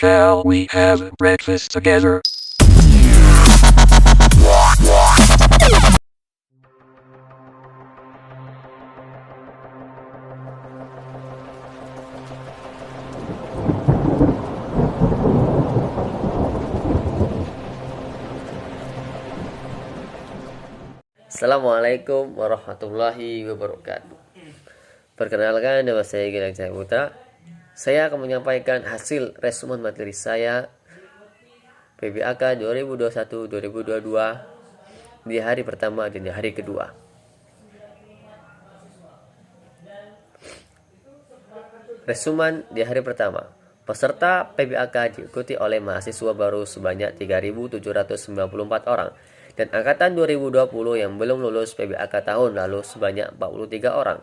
Shall we have breakfast together? Assalamualaikum warahmatullahi wabarakatuh. Perkenalkan, nama saya Gilang Cahaya Putra. Saya akan menyampaikan hasil resumen materi saya PBAK 2021-2022 di hari pertama dan di hari kedua. Resumen di hari pertama. Peserta PBAK diikuti oleh mahasiswa baru sebanyak 3.794 orang dan angkatan 2020 yang belum lulus PBAK tahun lalu sebanyak 43 orang.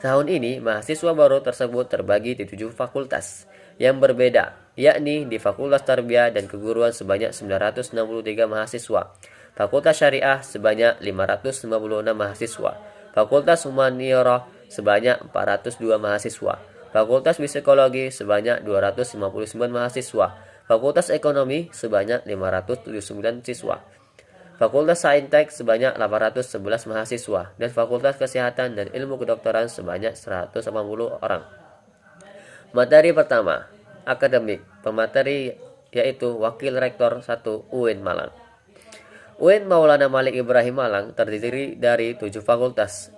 Tahun ini mahasiswa baru tersebut terbagi di 7 fakultas yang berbeda, yakni di Fakultas Tarbiyah dan Keguruan sebanyak 963 mahasiswa, Fakultas Syariah sebanyak 556 mahasiswa, Fakultas Humaniora sebanyak 402 mahasiswa, Fakultas Psikologi sebanyak 259 mahasiswa, Fakultas Ekonomi sebanyak 579 siswa, Fakultas Saintek sebanyak 811 mahasiswa, dan Fakultas Kesehatan dan Ilmu Kedokteran sebanyak 180 orang. Materi pertama, akademik. Pemateri yaitu Wakil Rektor 1 UIN Malang. UIN Maulana Malik Ibrahim Malang terdiri dari 7 fakultas,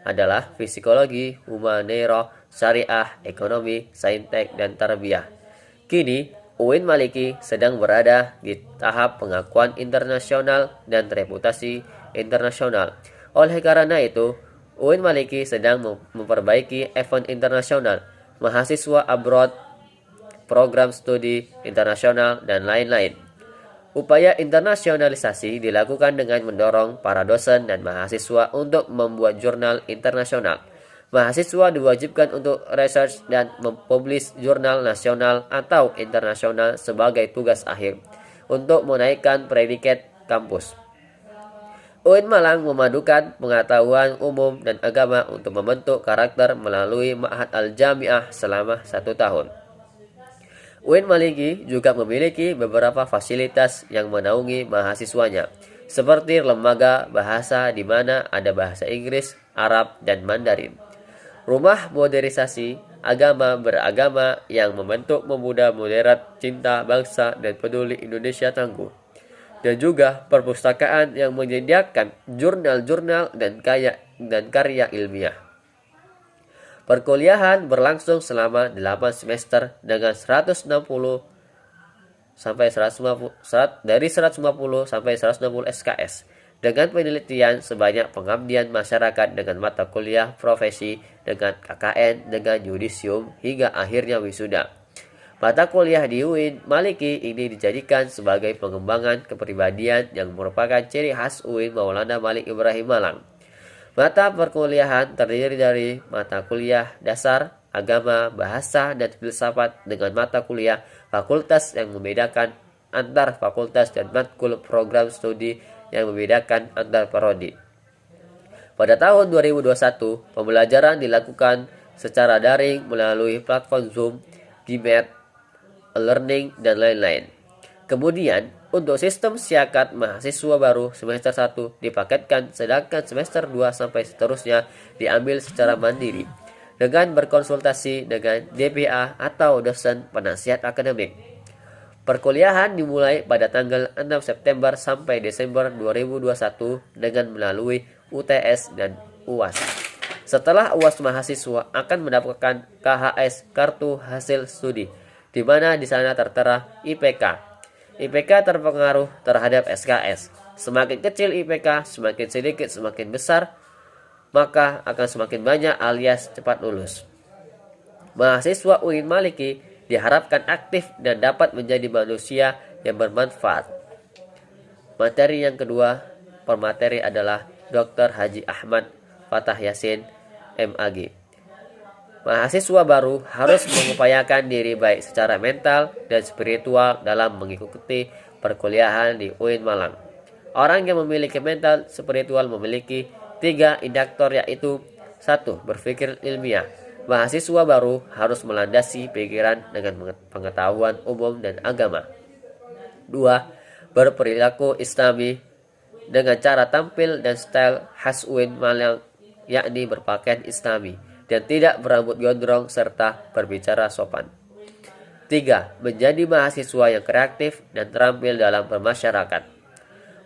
adalah Psikologi, Humaniora, Syariah, Ekonomi, Saintek, dan Tarbiyah. Kini UIN Maliki sedang berada di tahap pengakuan internasional dan reputasi internasional. Oleh karena itu, UIN Maliki sedang memperbaiki event internasional, mahasiswa abroad, program studi internasional, dan lain-lain. Upaya internasionalisasi dilakukan dengan mendorong para dosen dan mahasiswa untuk membuat jurnal internasional. Mahasiswa diwajibkan untuk research dan mempublish jurnal nasional atau internasional sebagai tugas akhir untuk menaikkan predikat kampus. UIN Malang memadukan pengetahuan umum dan agama untuk membentuk karakter melalui Ma'had Al-Jami'ah selama 1 tahun. UIN Maliki juga memiliki beberapa fasilitas yang menaungi mahasiswanya, seperti lembaga bahasa di mana ada bahasa Inggris, Arab, dan Mandarin. Rumah modernisasi agama beragama yang membentuk pemuda moderat, cinta bangsa, dan peduli Indonesia tangguh. Dan juga perpustakaan yang menyediakan jurnal-jurnal dan karya ilmiah. Perkuliahan berlangsung selama 8 semester dengan 160 sampai 150 dari 150 sampai 160 SKS. Dengan penelitian sebanyak pengabdian masyarakat dengan mata kuliah profesi, dengan KKN, dengan yudisium, hingga akhirnya wisuda. Mata kuliah di UIN Maliki ini dijadikan sebagai pengembangan kepribadian yang merupakan ciri khas UIN Maulana Malik Ibrahim Malang. Mata perkuliahan terdiri dari mata kuliah dasar, agama, bahasa, dan filsafat dengan mata kuliah fakultas yang membedakan antar fakultas dan matkul program studi yang membedakan antar prodi. Pada tahun 2021, pembelajaran dilakukan secara daring melalui platform Zoom, GMAT, e-learning, dan lain-lain. Kemudian, untuk sistem siakat mahasiswa baru semester 1 dipaketkan, sedangkan semester 2 sampai seterusnya diambil secara mandiri dengan berkonsultasi dengan DPA atau dosen penasihat akademik. Perkuliahan dimulai pada tanggal 6 September sampai Desember 2021 dengan melalui UTS dan UAS. Setelah UAS, mahasiswa akan mendapatkan KHS, kartu hasil studi, di mana di sana tertera IPK. IPK terpengaruh terhadap SKS. Semakin kecil IPK, semakin sedikit semakin besar, maka akan semakin banyak alias cepat lulus. Mahasiswa UIN Maliki diharapkan aktif dan dapat menjadi manusia yang bermanfaat. Materi yang kedua, pemateri adalah Dr. Haji Ahmad Fatah Yasin, MAG. Mahasiswa baru harus mengupayakan diri baik secara mental dan spiritual dalam mengikuti perkuliahan di UIN Malang. Orang yang memiliki mental spiritual memiliki 3 indikator, yaitu 1. Berpikir ilmiah, Mahasiswa baru harus melandasi pikiran dengan pengetahuan umum dan agama. 2. Berperilaku islami dengan cara tampil dan style khas UIN Malang, yakni berpakaian islami dan tidak berambut gondrong serta berbicara sopan. 3. Menjadi mahasiswa yang kreatif dan terampil dalam bermasyarakat.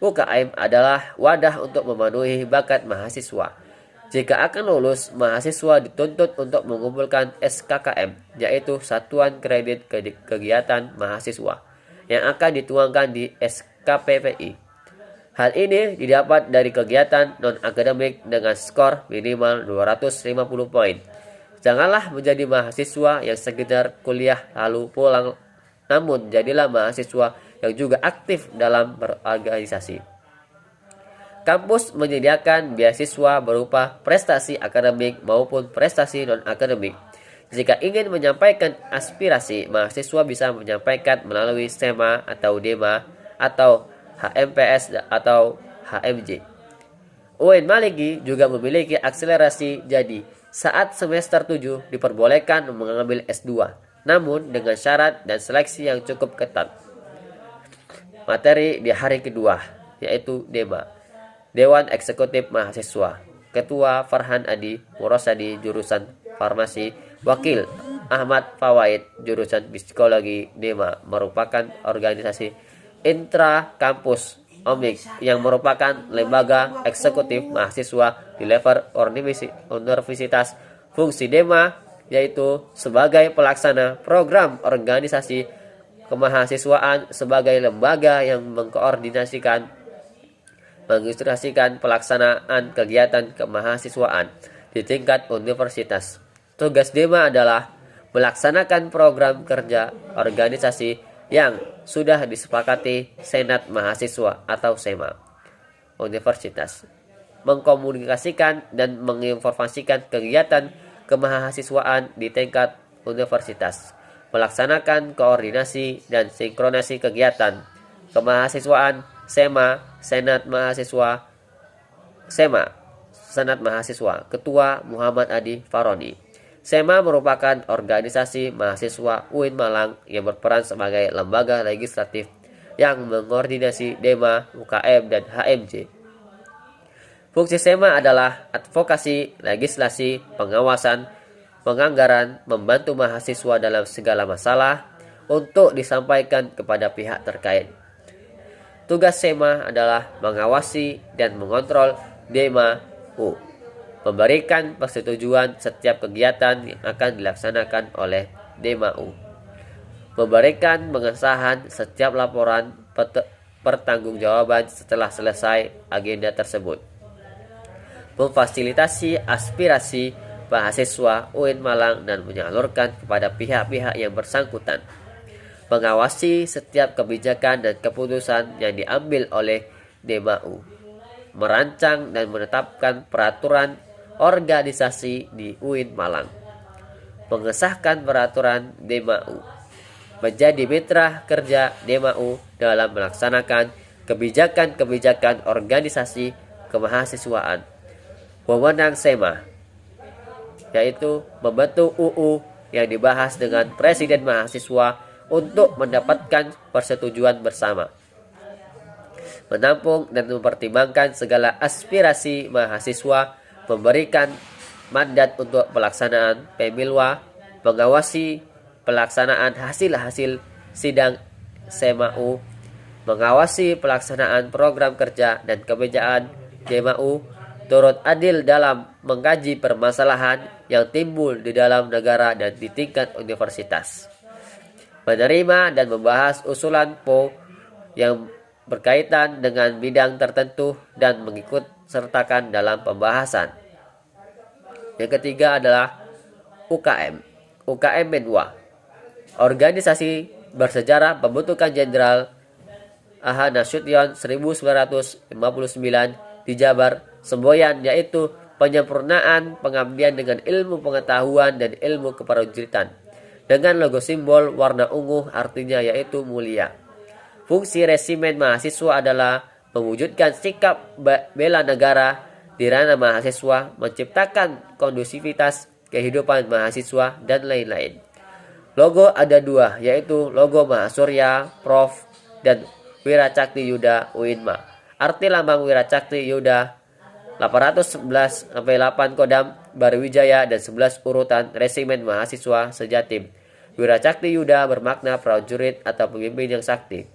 UKM adalah wadah untuk memenuhi bakat mahasiswa. Jika akan lulus, mahasiswa dituntut untuk mengumpulkan SKKM, yaitu Satuan Kredit Kegiatan Mahasiswa, yang akan dituangkan di SKPPI. Hal ini didapat dari kegiatan non-akademik dengan skor minimal 250 poin. Janganlah menjadi mahasiswa yang sekedar kuliah lalu pulang, namun jadilah mahasiswa yang juga aktif dalam berorganisasi. Kampus menyediakan beasiswa berupa prestasi akademik maupun prestasi non-akademik. Jika ingin menyampaikan aspirasi, mahasiswa bisa menyampaikan melalui SEMA atau DEMA atau HMPS atau HMJ. UIN Maligi juga memiliki akselerasi, jadi saat semester 7 diperbolehkan mengambil S2, namun dengan syarat dan seleksi yang cukup ketat. Materi di hari kedua, yaitu DEMA. Dewan Eksekutif Mahasiswa. Ketua Farhan Adi Murosadi jurusan Farmasi. Wakil Ahmad Fawaid jurusan Psikologi. DEMA merupakan organisasi intra kampus OMIK yang merupakan lembaga eksekutif mahasiswa di level universitas. Fungsi DEMA yaitu sebagai pelaksana program organisasi kemahasiswaan sebagai lembaga yang mengilustrasikan pelaksanaan kegiatan kemahasiswaan di tingkat universitas. Tugas DEMA adalah melaksanakan program kerja organisasi yang sudah disepakati Senat Mahasiswa atau SEMA universitas, mengkomunikasikan dan menginformasikan kegiatan kemahasiswaan di tingkat universitas, melaksanakan koordinasi dan sinkronasi kegiatan kemahasiswaan SEMA, Senat Mahasiswa, SEMA, Senat Mahasiswa, Ketua Muhammad Adi Faroni. SEMA merupakan organisasi mahasiswa UIN Malang yang berperan sebagai lembaga legislatif yang mengkoordinasi DEMA, UKM, dan HMJ. Fungsi SEMA adalah advokasi, legislasi, pengawasan, penganggaran, membantu mahasiswa dalam segala masalah untuk disampaikan kepada pihak terkait. Tugas SEMA adalah mengawasi dan mengontrol DEMA U, memberikan persetujuan setiap kegiatan yang akan dilaksanakan oleh DEMA U, memberikan pengesahan setiap laporan pertanggungjawaban setelah selesai agenda tersebut, memfasilitasi aspirasi mahasiswa UIN Malang dan menyalurkan kepada pihak-pihak yang bersangkutan, mengawasi setiap kebijakan dan keputusan yang diambil oleh DEMA U, merancang dan menetapkan peraturan organisasi di UIN Malang, mengesahkan peraturan DEMA U, menjadi mitra kerja DEMA U dalam melaksanakan kebijakan-kebijakan organisasi kemahasiswaan. Wewenang SEMA yaitu membentuk UU yang dibahas dengan Presiden Mahasiswa untuk mendapatkan persetujuan bersama, menampung dan mempertimbangkan segala aspirasi mahasiswa, memberikan mandat untuk pelaksanaan pemilwa, mengawasi pelaksanaan hasil-hasil sidang SEMA-U, mengawasi pelaksanaan program kerja dan kebijakan DEMA-U, turut adil dalam mengkaji permasalahan yang timbul di dalam negara dan di tingkat universitas, menerima dan membahas usulan PO yang berkaitan dengan bidang tertentu dan mengikut sertakan dalam pembahasan. Yang ketiga adalah UKM. UKM Menwa, organisasi bersejarah pembentukan Jenderal A.H. Nasution 1959 di Jabar, Semboyan, yaitu penyempurnaan pengabdian dengan ilmu pengetahuan dan ilmu keprajuritan, dengan logo simbol warna ungu, artinya yaitu mulia. Fungsi resimen mahasiswa adalah mewujudkan sikap bela negara di ranah mahasiswa, menciptakan kondusivitas kehidupan mahasiswa, dan lain-lain. Logo ada dua, yaitu logo Mahasurya, Prof, dan Wiracakti Yuda Uinma. Arti lambang Wiracakti Yuda 811-8 Kodam Barwijaya dan 11 urutan Resimen Mahasiswa Sejatim. Wiracakti Yuda bermakna prajurit atau pemimpin yang sakti.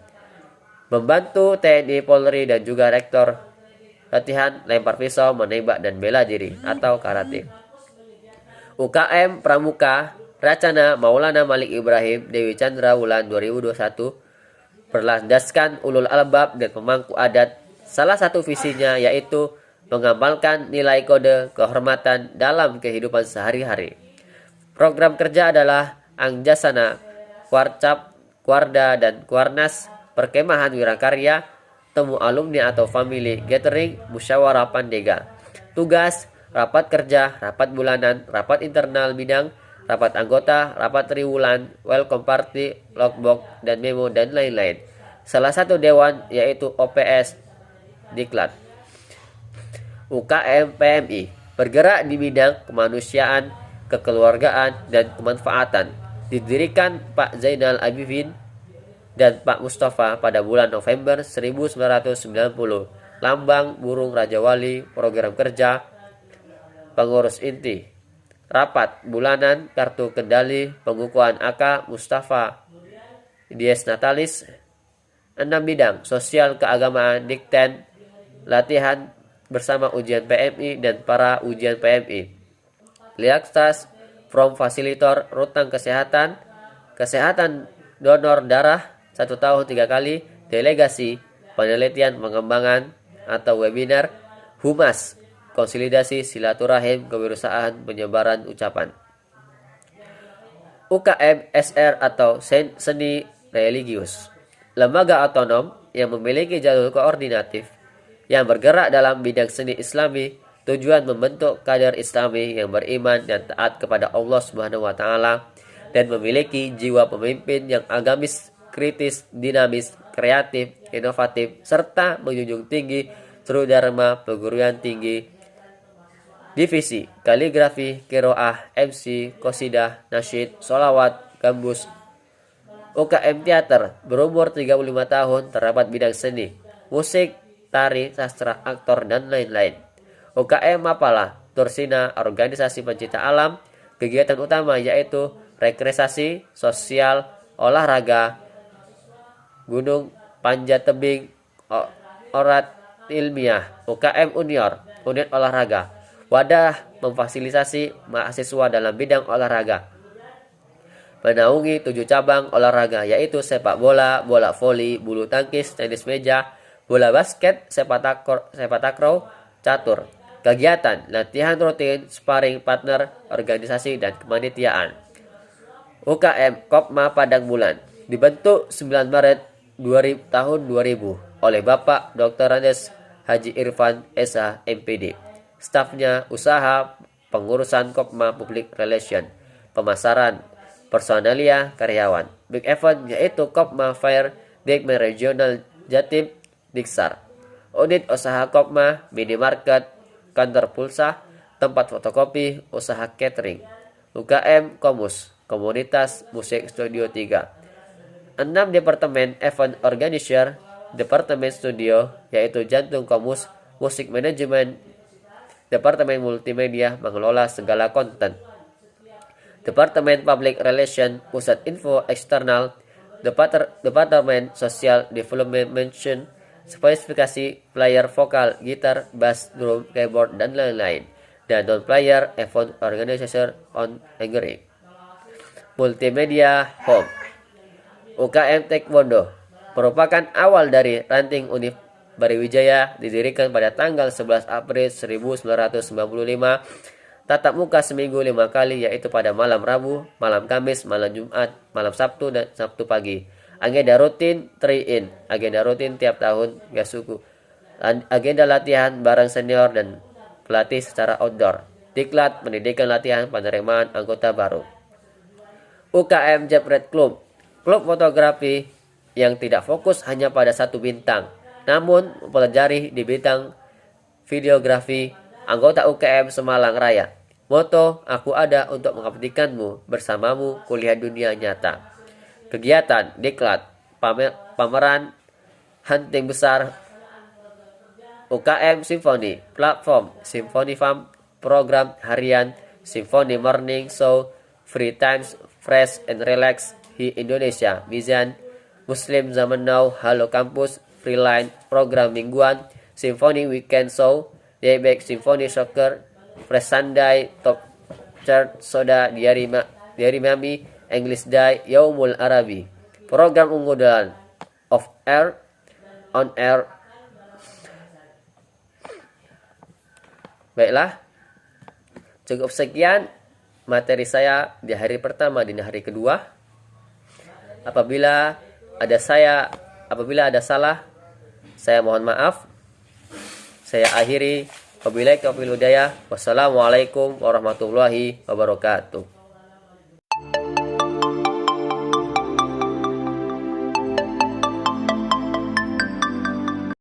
Membantu TNI, Polri, dan juga rektor latihan lempar pisau, menembak, dan bela diri atau karate. UKM Pramuka Racana Maulana Malik Ibrahim Dewi Chandra Wulan 2021 berlandaskan ulul albab dan pemangku adat. Salah satu visinya yaitu mengamalkan nilai kode kehormatan dalam kehidupan sehari-hari. Program kerja adalah Angjasana, Kwarcap, Kwarda, dan Kwarnas, perkemahan wirakarya, temu alumni atau family gathering, musyawarah pandega. Tugas: rapat kerja, rapat bulanan, rapat internal bidang, rapat anggota, rapat triwulan, welcome party, logbook, dan memo, dan lain-lain. Salah satu dewan yaitu OPS Diklat. UKM PMI bergerak di bidang kemanusiaan, kekeluargaan, dan kemanfaatan. Didirikan Pak Zainal Abidin dan Pak Mustafa pada bulan November 1990. Lambang burung Raja Wali. Program kerja: pengurus inti, rapat bulanan, kartu kendali, pengukuhan AK Mustafa, dies natalis. 6 bidang: sosial, keagamaan, dikten, latihan bersama ujian PMI dan para ujian PMI. Liaktas, from fasilitator, rutang kesehatan, kesehatan donor darah 1 tahun 3 kali, delegasi, penelitian pengembangan atau webinar, humas, konsolidasi silaturahim kewirausahaan, penyebaran ucapan. UKM SR atau seni religius, lembaga otonom yang memiliki jalur koordinatif yang bergerak dalam bidang seni Islami. Tujuan membentuk kader Islami yang beriman dan taat kepada Allah Subhanahu wa taala dan memiliki jiwa pemimpin yang agamis, kritis, dinamis, kreatif, inovatif, serta menjunjung tinggi Trudharma perguruan tinggi. Divisi: kaligrafi, qiraah, MC, qasidah, nasyid, sholawat, gambus. UKM teater berumur 35 tahun, terdapat bidang seni, musik, tari, sastra, aktor, dan lain-lain. UKM Mapala Tursina organisasi pencinta alam. Kegiatan utama yaitu rekreasi, sosial, olahraga, gunung, panjat tebing, orat ilmiah. UKM Unior, unit olahraga, wadah memfasilitasi mahasiswa dalam bidang olahraga. Menaungi 7 cabang olahraga yaitu sepak bola, bola voli, bulu tangkis, tenis meja, bola basket, sepak takraw, catur. Kegiatan: latihan rutin, sparring partner, organisasi, dan kepanitiaan. UKM Kopma Padang Bulan dibentuk 9 Maret tahun 2000 oleh Bapak Dr. Andes Haji Irfan Esa MPD. Stafnya: usaha, pengurusan Kopma, public relation, pemasaran, personalia, karyawan. Big event yaitu Kopma Fair, Dikmen Regional Jatim, Diksar. Unit usaha Kopma, minimarket, kantor pulsa, tempat fotokopi, usaha catering. UKM Komus, komunitas musik studio 3. 6 departemen event organizer, departemen studio yaitu jantung Komus, musik manajemen, departemen multimedia mengelola segala konten, departemen public relation, pusat info eksternal, departemen social development, spesifikasi player vokal, gitar, bass, drum, keyboard, dan lain-lain, dan non-player event organizer on angering. Multimedia home. UKM Taekwondo merupakan awal dari ranting Univ Barwijaya, didirikan pada tanggal 11 April 1995. Tatap muka seminggu 5 kali yaitu pada malam Rabu, malam Kamis, malam Jumat, malam Sabtu, dan Sabtu pagi. Agenda rutin 3-in, agenda rutin tiap tahun Gasuku. Agenda latihan bareng senior dan pelatih secara outdoor. Diklat, pendidikan latihan penerimaan anggota baru. UKM Jepret Club, klub fotografi yang tidak fokus hanya pada satu bintang, namun mempelajari di bidang videografi. Anggota UKM Semalang Raya. Moto, aku ada untuk mengabdikanmu, bersamamu kuliah dunia nyata. Kegiatan, diklat, pameran, hunting besar, UKM Simfoni, platform, Symphony Farm, program harian, Symphony Morning Show, Free Times, Fresh and Relax, Hi Indonesia, Mizan, Muslim Zaman Now, Halo Kampus, Freeline, program mingguan, Symphony Weekend Show, Dayback Symphony Soccer, Fresh Sunday, Top Chart, Soda, Diary Mami, English Day, Yaumul Arabi. Program unggulan, Off Air, On Air. Baiklah, cukup sekian materi saya di hari pertama dan hari kedua. Apabila ada salah, saya mohon maaf. Saya akhiri. Wabillahi taufiq wal hidayah. Wassalamualaikum warahmatullahi wabarakatuh.